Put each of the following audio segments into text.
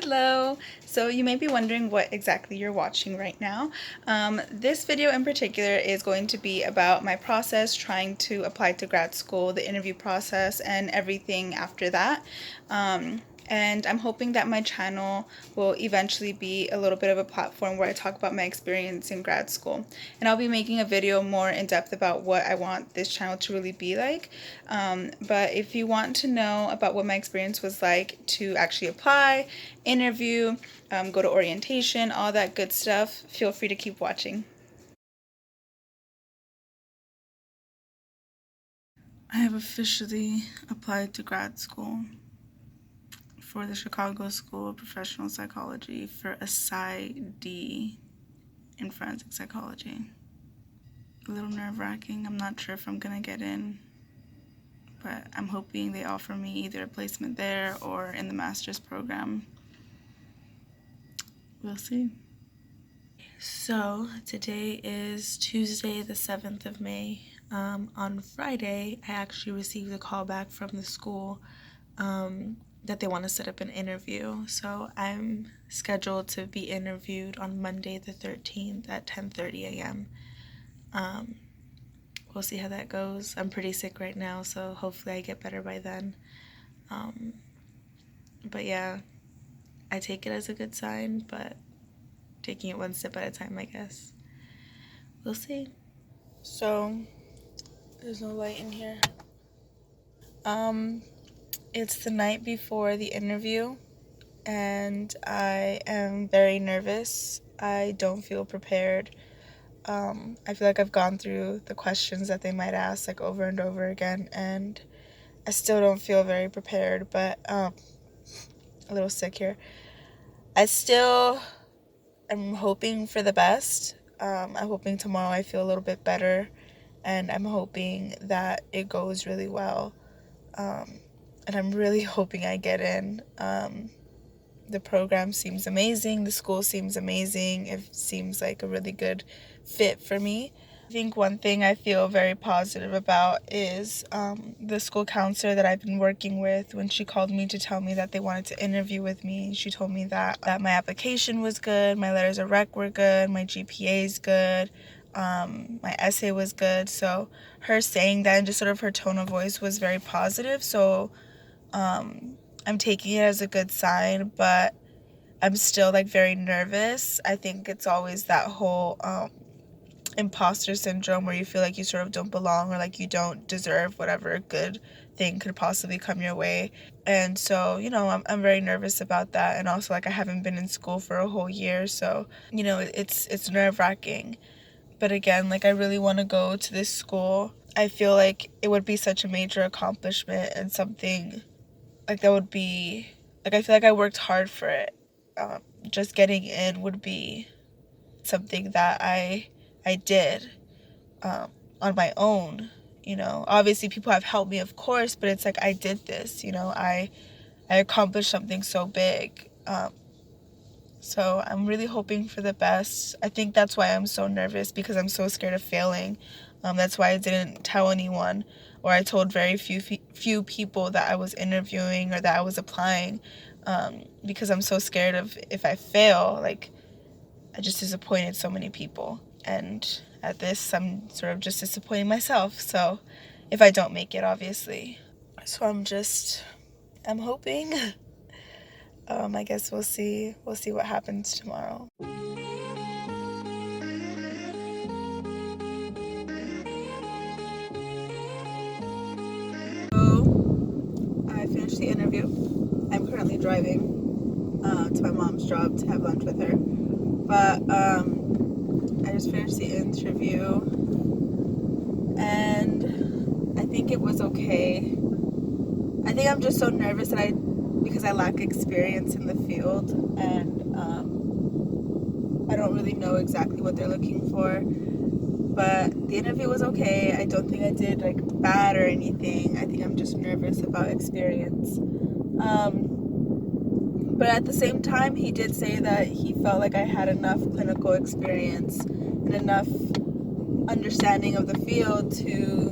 Hello! So you may be wondering what exactly you're watching right now. This video in particular is going to be about my process trying to apply to grad school, the interview process, and everything after that. And I'm hoping that my channel will eventually be a little bit of a platform where I talk about my experience in grad school. And I'll be making a video more in depth about what I want this channel to really be like. But if you want to know about what my experience was like to actually apply, interview, go to orientation, all that good stuff, feel free to keep watching. I have officially applied to grad school for the Chicago School of Professional Psychology for a PsyD in forensic psychology. A little nerve-wracking. I'm not sure if I'm gonna get in, but I'm hoping they offer me either a placement there or in the master's program. We'll see. So today is Tuesday the 7th of May. On Friday, I actually received a call back from the school that they want to set up an interview. So I'm scheduled to be interviewed on Monday the 13th at 10:30 a.m. We'll see how that goes. I'm pretty sick right now, so hopefully I get better by then. But yeah, I take it as a good sign, but taking it one step at a time, I guess. We'll see. So, there's no light in here. It's the night before the interview, and I am very nervous. I don't feel prepared. I feel like I've gone through the questions that they might ask, like, over and over again, and I still don't feel very prepared, but, a little sick here. I still am hoping for the best. I'm hoping tomorrow I feel a little bit better, and I'm hoping that it goes really well. And I'm really hoping I get in. The program seems amazing. The school seems amazing. It seems like a really good fit for me. I think one thing I feel very positive about is the school counselor that I've been working with. When she called me to tell me that they wanted to interview with me, she told me that my application was good, my letters of rec were good, my GPA is good, my essay was good. So her saying that and just sort of her tone of voice was very positive. So I'm taking it as a good sign, but I'm still like very nervous. I think it's always that whole imposter syndrome where you feel like you sort of don't belong or like you don't deserve whatever good thing could possibly come your way. And so, I'm very nervous about that. And also, like, I haven't been in school for a whole year, so, it's nerve-wracking. But again, like, I really want to go to this school. I feel like it would be such a major accomplishment and something like that would be, like, I feel like I worked hard for it. Just getting in would be something that I did on my own. Obviously people have helped me, of course, but it's like I did this. I accomplished something so big. So I'm really hoping for the best. I think that's why I'm so nervous, because I'm so scared of failing. That's why I didn't tell anyone, or I told very few people that I was interviewing or that I was applying, because I'm so scared of, if I fail, like, I just disappointed so many people. And at this, I'm sort of just disappointing myself. So if I don't make it, obviously. So I'm hoping. I guess we'll see what happens tomorrow. So I finished the interview. I'm currently driving to my mom's job to have lunch with her. But I just finished the interview, and I think it was okay. I think I'm just so nervous because I lack experience in the field, and I don't really know exactly what they're looking for. But the interview was okay. I don't think I did like bad or anything. I think I'm just nervous about experience. But at the same time, he did say that he felt like I had enough clinical experience and enough understanding of the field to,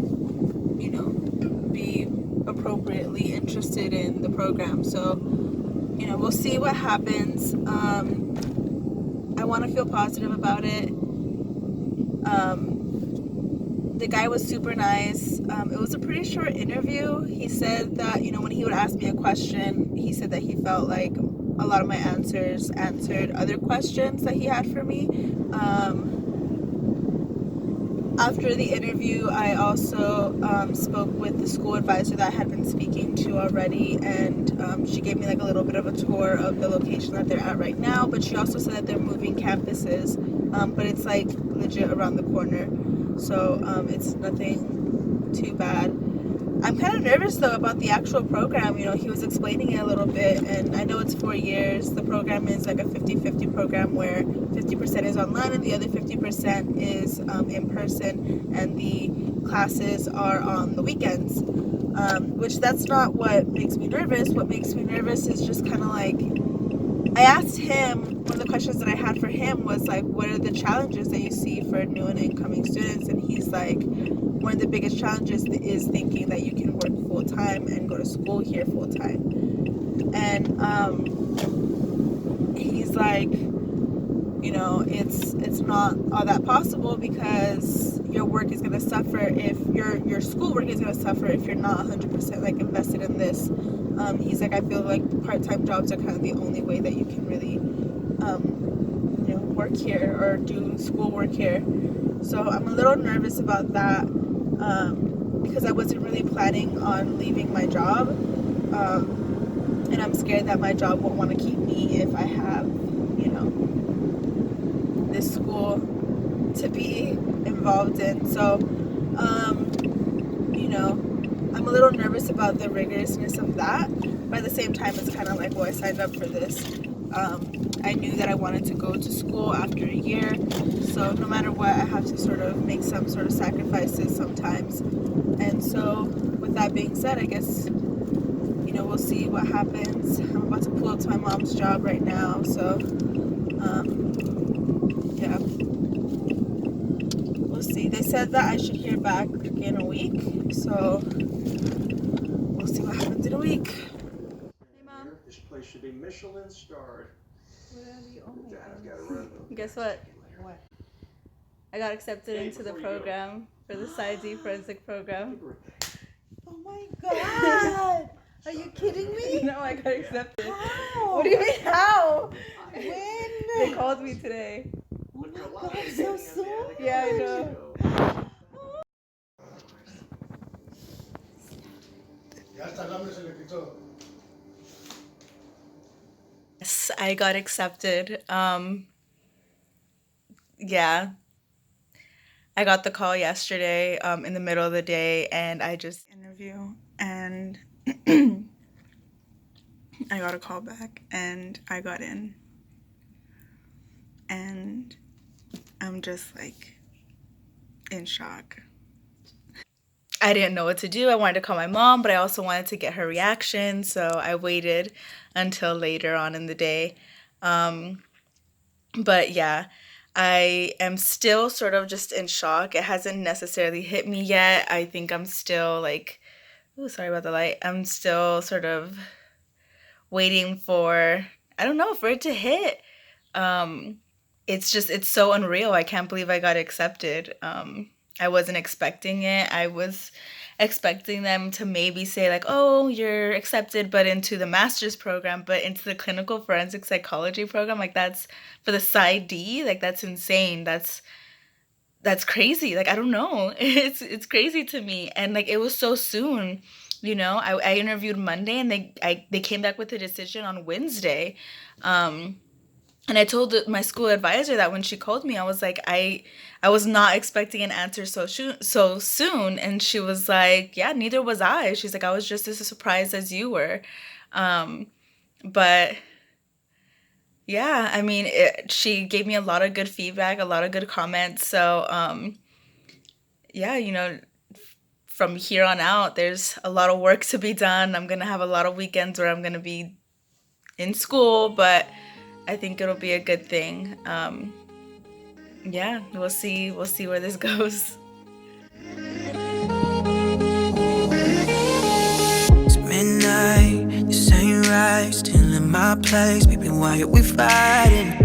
be appropriately interested in the program. So, we'll see what happens. I want to feel positive about it. The guy was super nice. It was a pretty short interview. He said that, when he would ask me a question, he said that he felt like a lot of my answers answered other questions that he had for me. After the interview, I also spoke with the school advisor that I had been speaking to already, and she gave me like a little bit of a tour of the location that they're at right now, but she also said that they're moving campuses, but it's like legit around the corner, so it's nothing too bad. I'm kind of nervous though about the actual program. He was explaining it a little bit, and I know it's 4 years. The program is like a 50-50 program where 50% is online and the other 50% is in person, and the classes are on the weekends. Which that's not what makes me nervous. What makes me nervous is just kind of like, I asked him, one of the questions that I had for him was like, what are the challenges that you see for new and incoming students? And he's like, one of the biggest challenges is thinking that you can work full time and go to school here full time. And he's like, it's not all that possible because your work is going to suffer if your schoolwork is going to suffer if you're not 100% like invested in this. He's like, I feel like part-time jobs are kind of the only way that you can really work here or do schoolwork here. So I'm a little nervous about that, because I wasn't really planning on leaving my job, and I'm scared that my job won't want to keep me if I have this school to be involved in. So I'm a little nervous about the rigorousness of that, but at the same time it's kind of like, well, I signed up for this. I knew that I wanted to go to school after a year, so no matter what, I have to sort of make some sort of sacrifices sometimes. And so with that being said, I guess we'll see what happens. I'm about to pull up to my mom's job right now, so yeah, we'll see. They said that I should hear back in a week, so we'll see what happens in a week. Hey, Mom. This place should be Michelin starred. Guess what? What? I got accepted into the program for the PsyD forensic program. Oh my god! Are you kidding me? No, I got accepted. How? What do you mean, how? When? They called me today. Oh my god, so soon? Yeah, I know. Yes, I got accepted. Yeah. I got the call yesterday, in the middle of the day, and I just interview, and I got a call back, and I got in, and I'm just like in shock. I didn't know what to do. I wanted to call my mom, but I also wanted to get her reaction, so I waited until later on in the day. But yeah, I am still sort of just in shock. It hasn't necessarily hit me yet. I think I'm still like, oh, sorry about the light. I'm still sort of waiting for, I don't know, for it to hit. It's so unreal. I can't believe I got accepted. I wasn't expecting it. I was expecting them to maybe say like, oh, you're accepted, but into the master's program, but into the clinical forensic psychology program, like that's for the PsyD, like that's insane. That's crazy. Like I don't know. It's crazy to me. And like it was so soon. I interviewed Monday, and they came back with a decision on Wednesday. And I told my school advisor that when she called me, I was like, I was not expecting an answer so soon. And she was like, yeah, neither was I. She's like, I was just as surprised as you were. But yeah, I mean, she gave me a lot of good feedback, a lot of good comments. So yeah, from here on out, there's a lot of work to be done. I'm gonna have a lot of weekends where I'm gonna be in school, but I think it'll be a good thing. Yeah, we'll see where this goes. It's midnight, this ain't right, still in my place. Baby, why are we fighting?